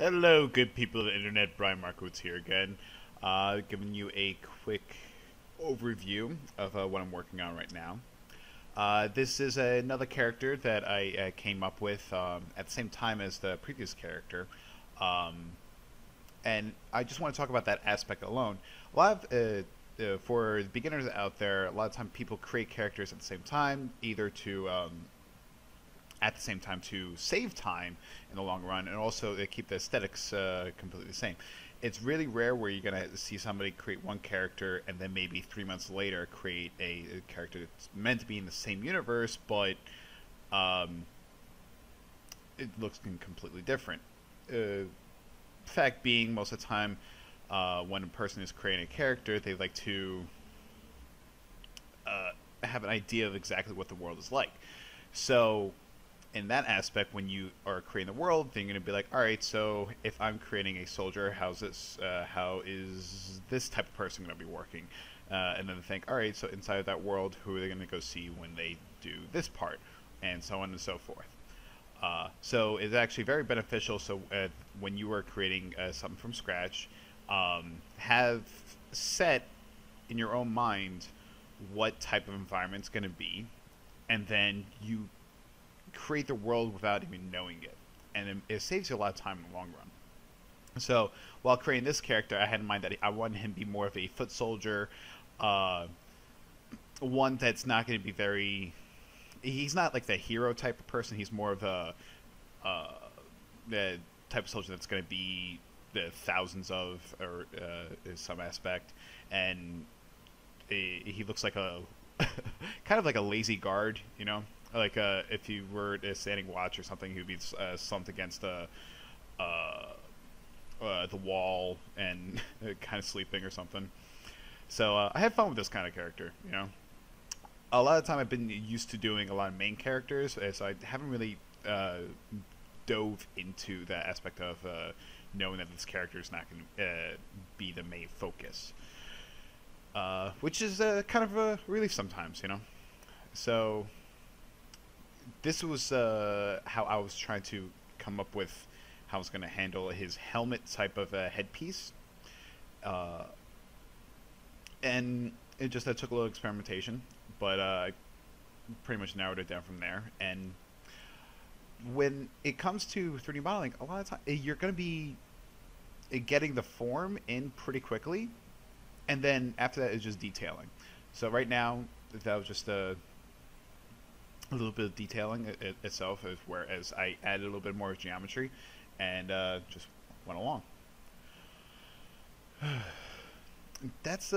Hello, good people of the internet. Brian Markowitz here again, giving you a quick overview of what I'm working on right now. This is another character that I came up with at the same time as the previous character, um, and I just want to talk about that aspect alone. A lot of for beginners out there, a lot of time people create characters at the same time, either to save time in the long run, and also to keep the aesthetics completely the same. It's really rare where you're gonna see somebody create one character and then maybe 3 months later create a character that's meant to be in the same universe, but um, it looks completely different. Fact being, most of the time, when a person is creating a character, they like to have an idea of exactly what the world is like. So in that aspect, when you are creating the world, then you're going to be like, all right, so if I'm creating a soldier, how is this type of person going to be working? And then think, all right, so inside of that world, who are they going to go see when they do this part, and so on and so forth. So it's actually very beneficial. So when you are creating something from scratch, have set in your own mind what type of environment it's going to be, and then you create the world without even knowing it, and it saves you a lot of time in the long run. So while creating this character, I had in mind that I wanted him to be more of a foot soldier, uh, one that's not going to be very. He's not like the hero type of person. He's more of uh, the type of soldier that's going to be the thousands of, or in some aspect, and he looks like a kind of like a lazy guard, you know. Like if you were standing watch or something, he'd be slumped against the wall and kind of sleeping or something. So I had fun with this kind of character, you know. A lot of time I've been used to doing a lot of main characters, so I haven't really dove into that aspect of knowing that this character is not going to be the main focus, which is kind of a relief sometimes, you know. So this was how I was trying to come up with how I was going to handle his helmet type of headpiece, uh, and it just took a little experimentation, but I pretty much narrowed it down from there. And when it comes to 3D modeling, a lot of time you're going to be getting the form in pretty quickly, and then after that is just detailing. So right now that was just a little bit of detailing itself, whereas I added a little bit more geometry and just went along. That's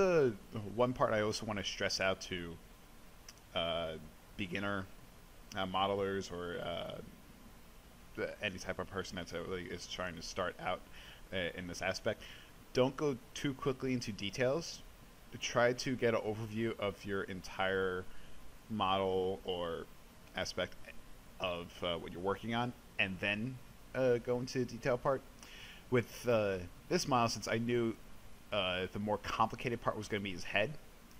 one part I also want to stress out to beginner modelers, or any type of person that really is trying to start out in this aspect. Don't go too quickly into details. Try to get an overview of your entire model or aspect of what you're working on, and then go into the detail part. With this model, since I knew the more complicated part was going to be his head,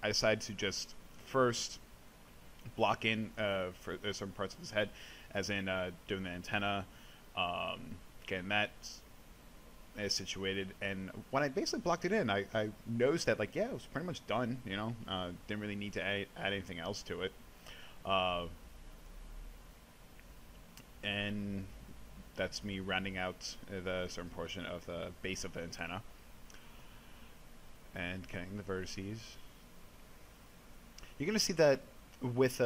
I decided to just first block in for certain parts of his head, as in doing the antenna, getting that situated. And when I basically blocked it in, I noticed that, like, yeah, it was pretty much done, you know. Didn't really need to add anything else to it. And that's me rounding out the certain portion of the base of the antenna and connecting the vertices. You're going to see that with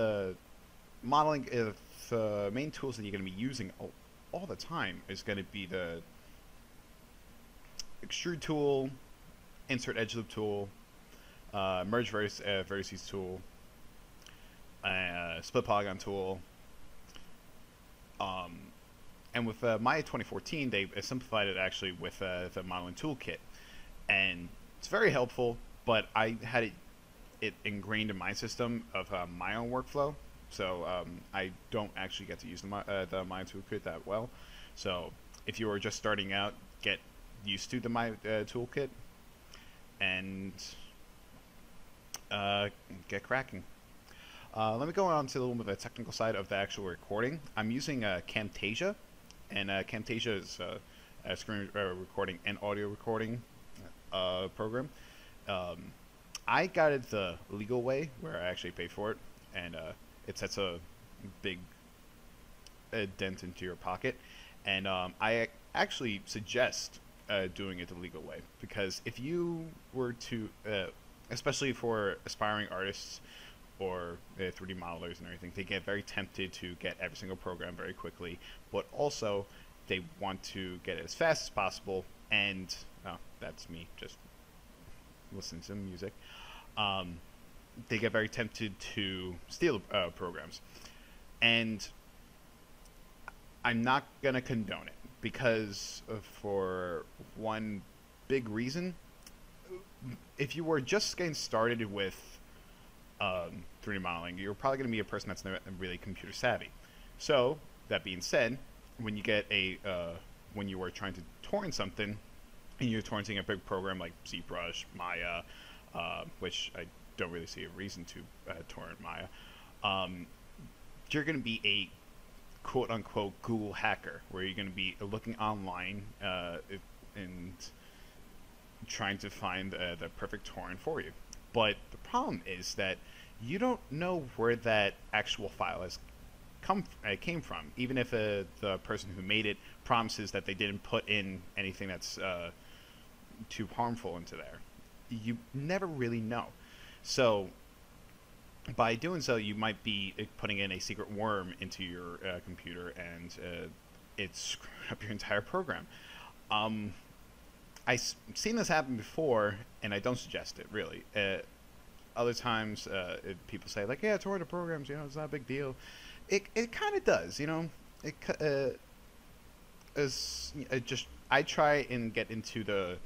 modeling, the main tools that you're going to be using all the time is going to be the extrude tool, insert edge loop tool, merge vertices tool, split polygon tool. And with Maya 2014, they simplified it actually with the modeling toolkit, and it's very helpful. But I had it ingrained in my system of my own workflow, so I don't actually get to use the Maya toolkit that well. So if you are just starting out, get used to the Maya toolkit and get cracking. Let me go on to a little bit of the technical side of the actual recording. I'm using Camtasia, and Camtasia is screen recording and audio recording program. I got it the legal way, where I actually pay for it, and it sets a big dent into your pocket. And I actually suggest doing it the legal way, because if you were to, especially for aspiring artists or 3D modelers and everything, they get very tempted to get every single program very quickly, but also they want to get it as fast as possible. And that's me just listening to music. They get very tempted to steal programs, and I'm not gonna condone it, because for one big reason. If you were just getting started with 3D modeling, you're probably going to be a person that's not really computer savvy. So that being said, when you get when you are trying to torrent something, and you're torrenting a big program like ZBrush, Maya, which I don't really see a reason to torrent Maya, you're going to be a quote-unquote Google hacker, where you're going to be looking online and trying to find the perfect torrent for you. But the problem is that you don't know where that actual file has came from, even if the person who made it promises that they didn't put in anything that's too harmful into there. You never really know. So by doing so, you might be putting in a secret worm into your computer, and it's screwing up your entire program. I've seen this happen before, and I don't suggest it, really. Other times, people say, like, yeah, torrent programs, it's not a big deal. It kind of does, I try and get into the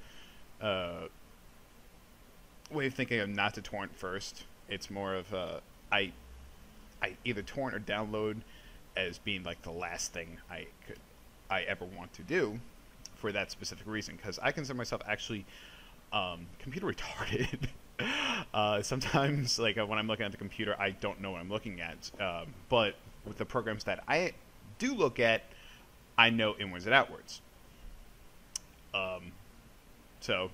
way of thinking of not to torrent first. It's more of I either torrent or download as being like the last thing I ever want to do, for that specific reason, because I consider myself actually computer retarded. Sometimes, like when I'm looking at the computer, I don't know what I'm looking at. But with the programs that I do look at, I know inwards and outwards. So,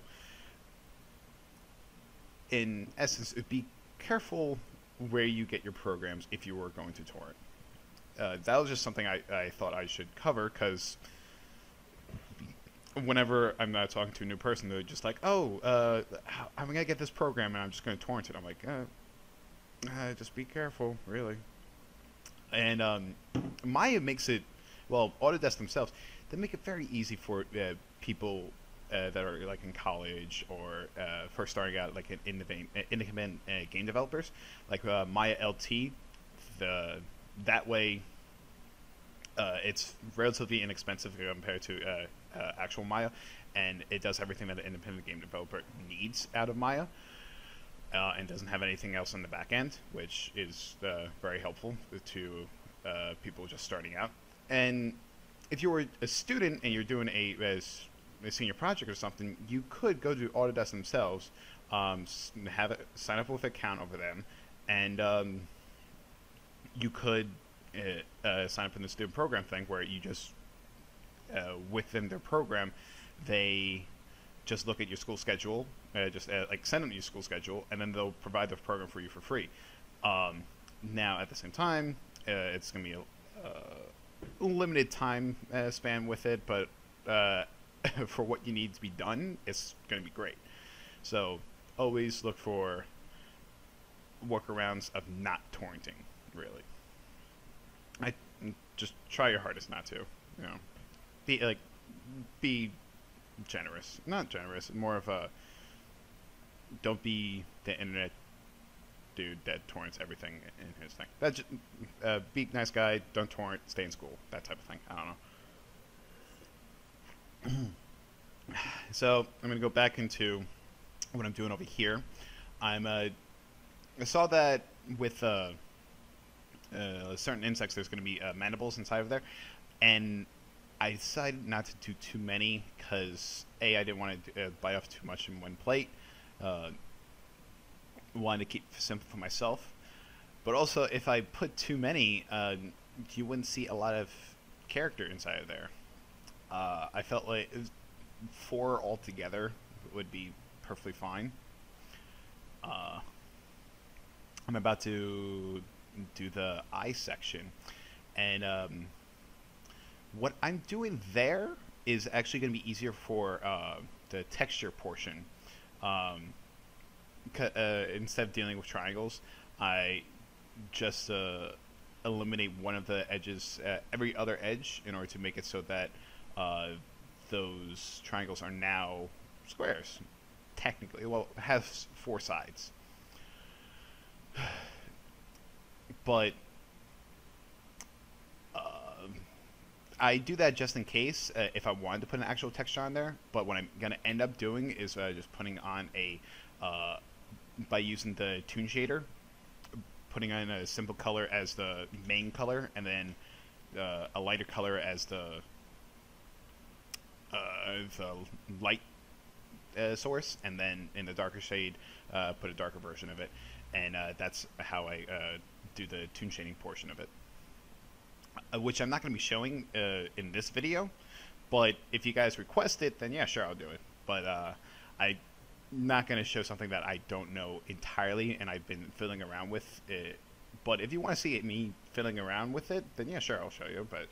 in essence, be careful where you get your programs if you were going to torrent. That was just something I thought I should cover, because whenever I'm not talking to a new person, they're just like, oh, I'm going to get this program and I'm just going to torrent it. I'm like, just be careful, really. And Maya makes it, well, Autodesk themselves, they make it very easy for people that are like in college or first starting out, like independent game developers, like Maya LT. That way, it's relatively inexpensive compared to actual Maya, and it does everything that an independent game developer needs out of Maya, and doesn't have anything else on the back end, which is very helpful to people just starting out. And if you were a student and you're doing a senior project or something, you could go to Autodesk themselves, sign up with an account over them, and you could sign up in the student program thing, where you just within their program, they just look at your school schedule, like send them your school schedule, and then they'll provide the program for you for free. Now, at the same time, it's going to be a limited time span with it, but for what you need to be done, it's going to be great. So always look for workarounds of not torrenting, really. I just try your hardest not to, be generous. Not generous, more of a, don't be the internet dude that torrents everything in his thing. That's just, be a nice guy, don't torrent, stay in school, that type of thing. I don't know. So I'm going to go back into what I'm doing over here. I saw that with certain insects, there's going to be mandibles inside of there, and I decided not to do too many, because I didn't want to bite off too much in one plate. Wanted to keep it simple for myself, but also if I put too many, you wouldn't see a lot of character inside of there. I felt like 4 altogether would be perfectly fine. Uh, I'm about to do the eye section, and what I'm doing there is actually going to be easier for the texture portion. Um, Instead of dealing with triangles, I just eliminate one of the edges, every other edge, in order to make it so that uh, those triangles are now squares. Technically, well, it has 4 sides, but I do that just in case if I wanted to put an actual texture on there. But what I'm gonna end up doing is just putting on a uh, by using the toon shader, putting on a simple color as the main color, and then a lighter color as the light source, and then in the darker shade, put a darker version of it, and that's how I do the toon shading portion of it, which I'm not going to be showing in this video, but if you guys request it, then yeah, sure, I'll do it. But I'm not going to show something that I don't know entirely, and I've been fiddling around with it. But if you want to see me fiddling around with it, then yeah, sure, I'll show you. But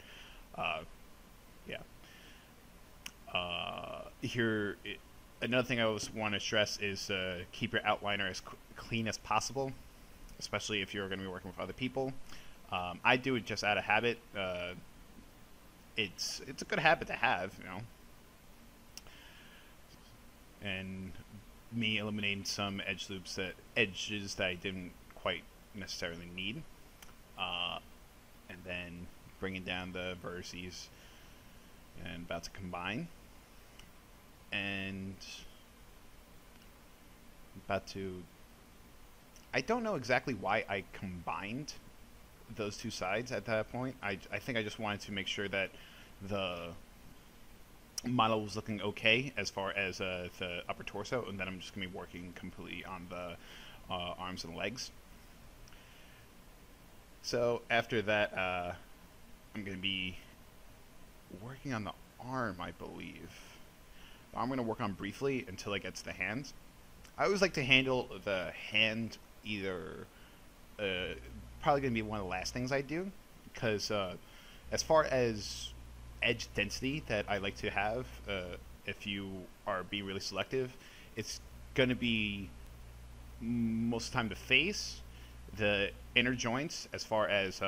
yeah. Here, another thing I always want to stress is keep your outliner as clean as possible, especially if you're going to be working with other people. I do it just out of habit. It's a good habit to have, you know. And me eliminating some edges that I didn't quite necessarily need, and then bringing down the vertices and about to combine, and about to. I don't know exactly why I combined those 2 sides at that point. I think I just wanted to make sure that the model was looking okay as far as the upper torso, and then I'm just going to be working completely on the arms and legs. So after that, I'm going to be working on the arm, I believe. The arm I'm going to work on briefly until I get to the hands. I always like to handle the hand either... probably going to be one of the last things I do, because as far as edge density that I like to have, if you are being really selective, it's going to be most of the time the face, the inner joints, as far as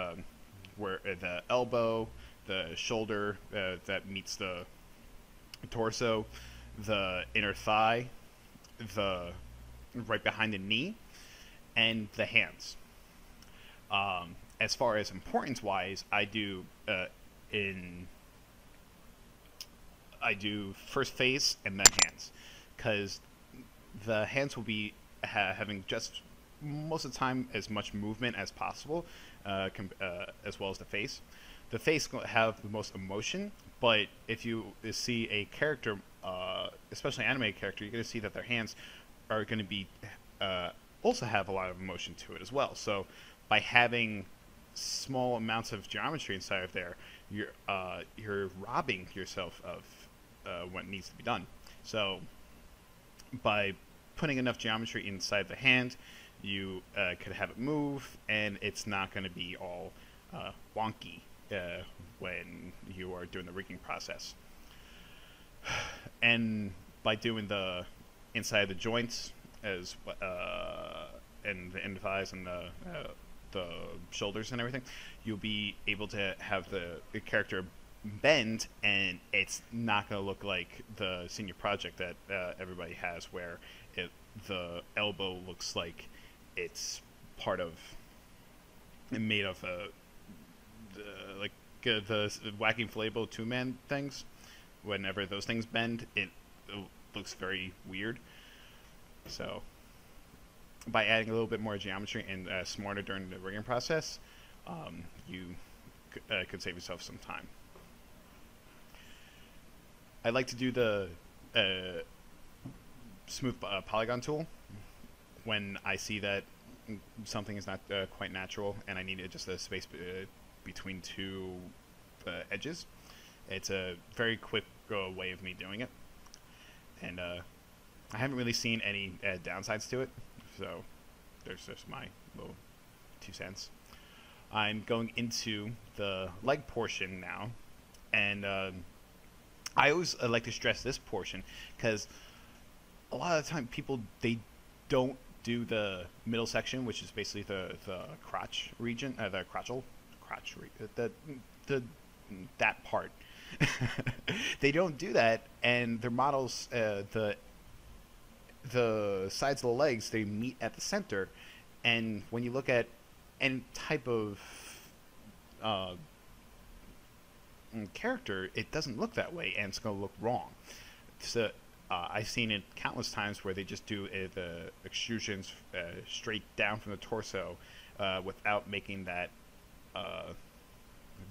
where the elbow, the shoulder that meets the torso, the inner thigh, the right behind the knee, and the hands. As far as importance wise, I do first face and then hands, because the hands will be having just most of the time as much movement as possible, as well as the face. The face will have the most emotion, but if you see a character, especially an animated character, you're going to see that their hands are going to be also have a lot of emotion to it as well. So by having small amounts of geometry inside of there, you're robbing yourself of what needs to be done. So by putting enough geometry inside the hand, you could have it move, and it's not going to be all wonky when you are doing the rigging process. And by doing the inside of the joints as and the thighs and the shoulders and everything, you'll be able to have the character bend, and it's not going to look like the senior project that everybody has, where the elbow looks like it's part of made of like the Whacking Flaybo 2-man things. Whenever those things bend, it looks very weird. So by adding a little bit more geometry and smarter during the rigging process, you could save yourself some time. I like to do the smooth polygon tool when I see that something is not quite natural and I need just a space between 2 edges. It's a very quick way of me doing it, and I haven't really seen any downsides to it. So there's just my little 2 cents. I'm going into the leg portion now, and I always like to stress this portion because a lot of the time people they don't do the middle section, which is basically the crotch region, the that part. They don't do that, and their models, the sides of the legs, they meet at the center, and when you look at any type of character, it doesn't look that way, and it's going to look wrong. So I've seen it countless times where they just do the extrusions straight down from the torso without making that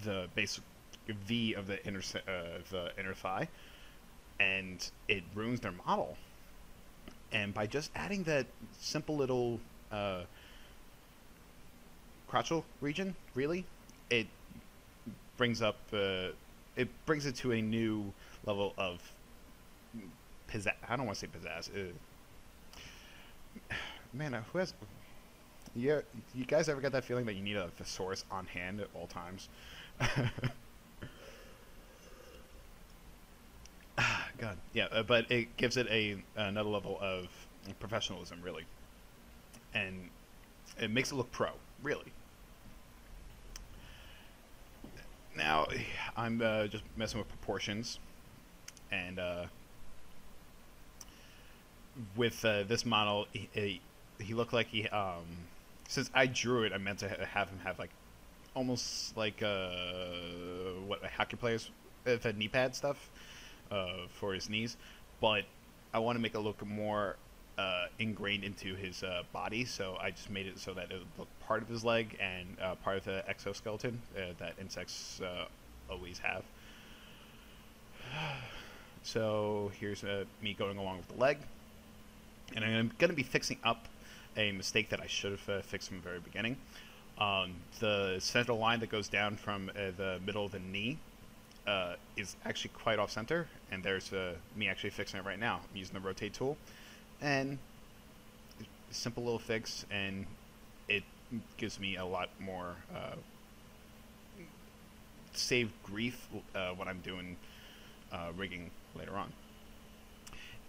the basic V of the inner thigh, and it ruins their model. And by just adding that simple little crotchal region, really, it brings up it brings it to a new level of pizzazz. I don't want to say pizzazz. Man, who has? Yeah, you guys ever get that feeling that you need a thesaurus on hand at all times? God, yeah, but it gives it another level of professionalism, really, and it makes it look pro, really. Now, I'm just messing with proportions, and with this model, he looked like he since I drew it, I meant to have him have like almost like what hockey players the knee pad stuff for his knees, but I want to make it look more ingrained into his body, so I just made it so that it would look part of his leg and part of the exoskeleton that insects always have. So here's me going along with the leg, and I'm going to be fixing up a mistake that I should have fixed from the very beginning. The central line that goes down from the middle of the knee is actually quite off center, and there's me actually fixing it right now. I'm using the rotate tool, and simple little fix, and it gives me a lot more saved grief when I'm doing rigging later on.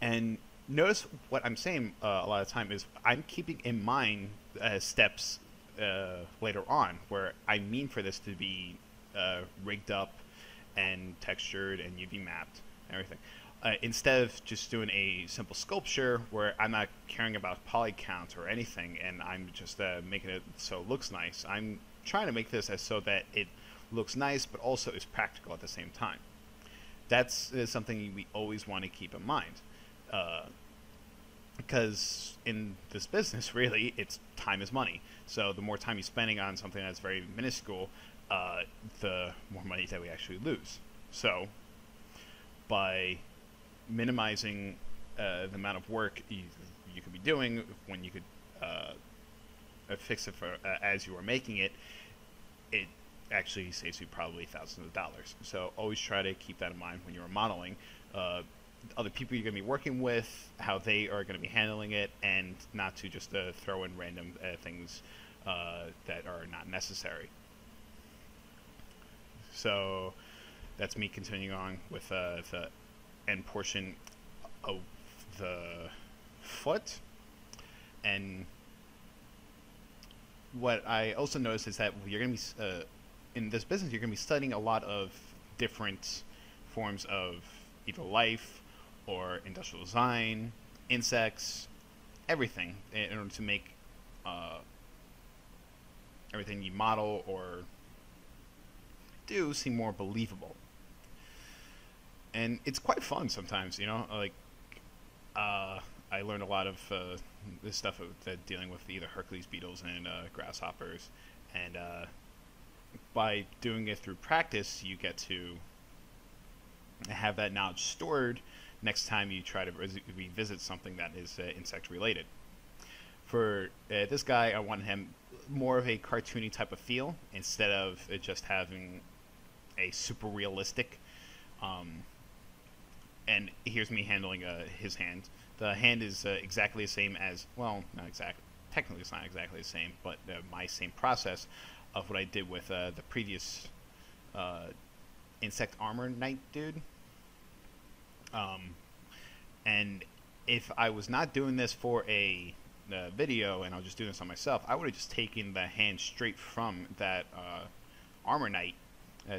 And notice what I'm saying a lot of the time is I'm keeping in mind steps later on where I mean for this to be rigged up and textured and UV mapped and everything. Instead of just doing a simple sculpture where I'm not caring about poly count or anything, and I'm just making it so it looks nice, I'm trying to make this as so that it looks nice but also is practical at the same time. That's something we always want to keep in mind. Because in this business, really, it's time is money. So the more time you're spending on something that's very minuscule, the more money that we actually lose. So by minimizing the amount of work you could be doing when you could fix it for as you are making it, it actually saves you probably thousands of dollars. So always try to keep that in mind when you're modeling. Other people you're going to be working with, how they are going to be handling it, and not to just throw in random things that are not necessary. So that's me continuing on with the end portion of the foot. And what I also noticed is that you're going to be, in this business, you're going to be studying a lot of different forms of either life or industrial design, insects, everything, in order to make everything you model or do seem more believable. And it's quite fun sometimes, you know, like I learned a lot of this stuff dealing with either Hercules beetles and grasshoppers, and by doing it through practice, you get to have that knowledge stored next time you try to revisit something that is insect related. For this guy, I wanted him more of a cartoony type of feel instead of just having a super realistic And here's me handling his hand. The hand is exactly the same as, well, not exactly. Technically, it's not exactly the same, but my same process of what I did with the previous insect armor knight dude. And if I was not doing this for a video and I was just doing this on myself, I would have just taken the hand straight from that armor knight,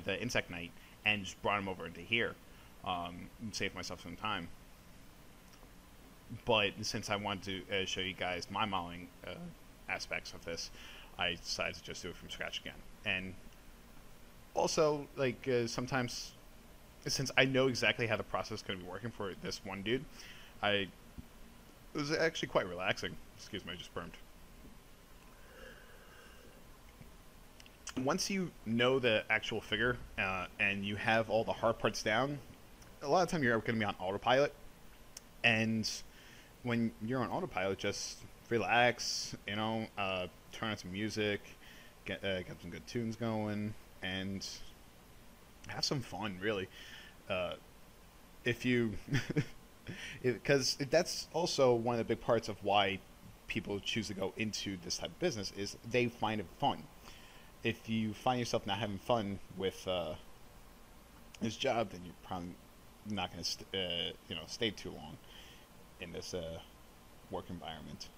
the insect knight, and just brought him over into here, and saved myself some time. But since I wanted to show you guys my modeling aspects of this, I decided to just do it from scratch again. And also, like, sometimes, since I know exactly how the process is going to be working for this one dude, it was actually quite relaxing. Excuse me, I just burped. Once you know the actual figure and you have all the hard parts down, a lot of time you're going to be on autopilot. And when you're on autopilot, just relax, you know, turn on some music, get some good tunes going, and have some fun, really. If you, because that's also one of the big parts of why people choose to go into this type of business, is they find it fun. If you find yourself not having fun with this job, then you're probably not going to stay too long in this work environment.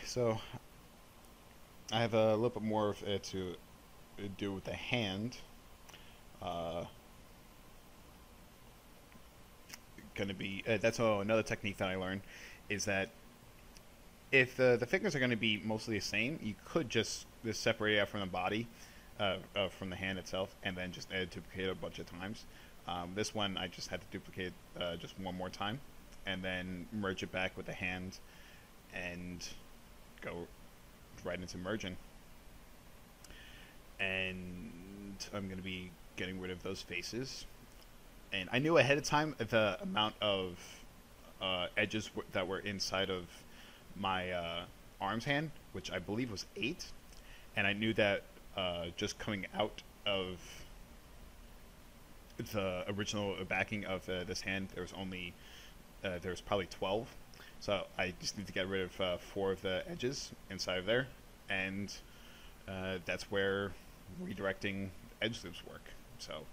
So I have a little bit more to do with the hand. Gonna be that's another technique that I learned, is that if the figures are going to be mostly the same, you could just separate it out from the body, from the hand itself, and then just duplicate it a bunch of times. This one I just had to duplicate just one more time, and then merge it back with the hand, and go right into merging. And I'm going to be getting rid of those faces. And I knew ahead of time the amount of edges that were inside of my arms hand, which I believe was 8. And I knew that just coming out of the original backing of this hand, there was probably 12. So I just need to get rid of 4 of the edges inside of there, and that's where redirecting edge loops work. So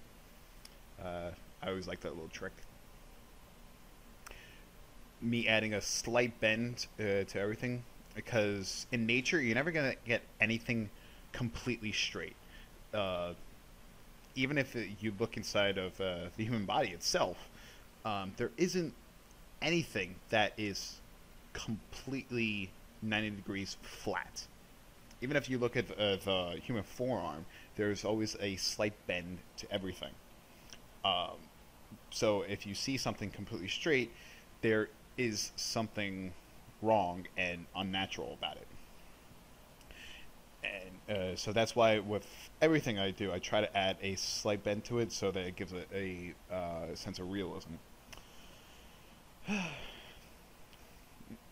I always like that little trick. Me adding a slight bend to everything, because in nature you're never gonna get anything completely straight. Even if you look inside of the human body itself, there isn't anything that is completely 90 degrees flat. Even if you look at the human forearm, there's always a slight bend to everything. So if you see something completely straight, there is something wrong and unnatural about it. And so that's why with everything I do, I try to add a slight bend to it so that it gives it a sense of realism.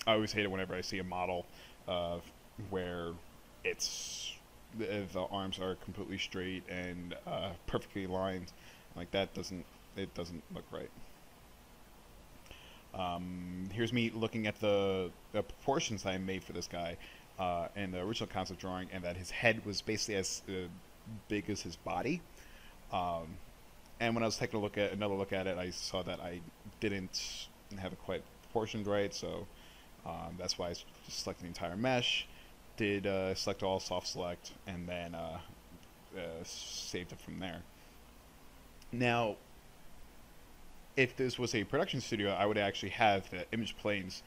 I always hate it whenever I see a model where the arms are completely straight and perfectly aligned. Like, it doesn't look right. Here's me looking at the proportions that I made for this guy in the original concept drawing, and that his head was basically as big as his body. And when I was taking another look at it, I saw that I didn't have it quite proportioned right, so that's why I just selected the entire mesh, did select all, soft select, and then saved it from there. Now, if this was a production studio, I would actually have the image planes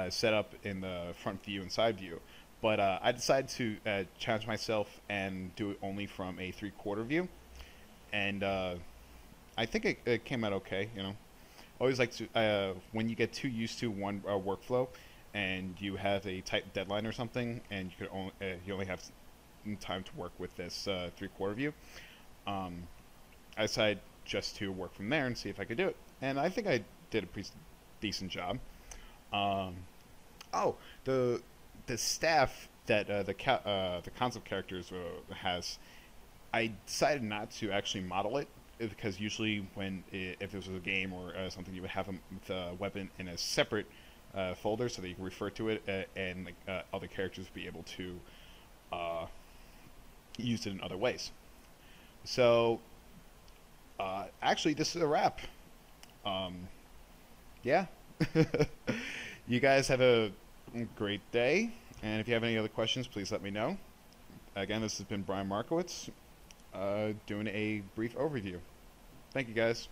set up in the front view and side view. But I decided to challenge myself and do it only from a 3/4 view. And I think it came out okay, you know. Always like to, when you get too used to one workflow and you have a tight deadline or something, and you only have time to work with this 3/4 view, I decided just to work from there and see if I could do it. And I think I did a pretty decent job. The staff that the concept characters has I decided not to actually model it because usually if this was a game or something, you would have the weapon in a separate folder so that you can refer to it, and like, other characters would be able to use it in other ways. So actually, this is a wrap. Yeah. You guys have a great day, and if you have any other questions, please let me know. Again, this has been Brian Markowitz, doing a brief overview. Thank you, guys.